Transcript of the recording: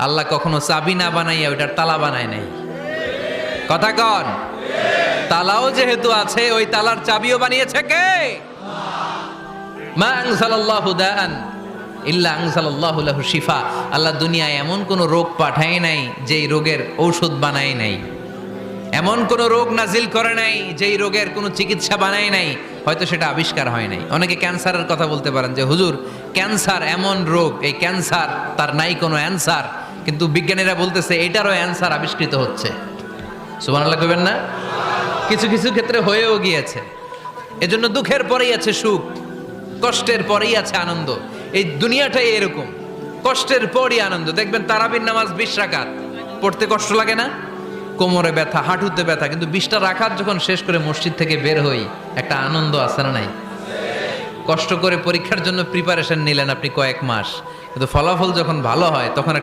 আল্লাহ কখনো চাবি না বানাইয়া ওইটার তালা বানায় নাই। কথা কন, তালাও যেহেতু আছে ওই তালার চাবিও বানিয়েছে কে? মা আনজালাল্লাহু দাআন ইল্লা আনজালাল্লাহু লাহু শিফা। আল্লাহ দুনিয়ায় এমন কোন রোগ পাঠায় নাই যেই রোগের ঔষধ বানায় নাই, এমন কোন রোগ নাজিল করে নাই যেই রোগের কোনো চিকিৎসা বানায় নাই, হয়তো সেটা আবিষ্কার হয় নাই। অনেকে ক্যান্সারের কথা বলতে পারেন যে হুজুর ক্যান্সার এমন রোগ, এই ক্যান্সার তার নাই কোনো অ্যান্সার, কিন্তু বিজ্ঞানীরা বলতেছে এটারও অ্যান্সার আবিষ্কৃত হচ্ছে। সুবহানাল্লাহ কইবেন না? কিছু কিছু ক্ষেত্রে হয়েও গিয়েছে। এজন্য দুঃখের পরেই আছে সুখ, কষ্টের পরেই আছে আনন্দ। এই দুনিয়াটাই এরকম, কষ্টের পরই আনন্দ। দেখবেন তারাবির নামাজ 20 রাকাত পড়তে কষ্ট লাগে না? কোমরে ব্যথা, হাঁটুতে ব্যথা, কিন্তু 20টা রাকাত যখন শেষ করে মসজিদ থেকে বের হই একটা আনন্দ আছে না নাই? কষ্ট করে পরীক্ষার জন্য প্রিপারেশন নিলেন আপনি কয়েক মাস, কিন্তু ফলাফল যখন ভালো হয় তখন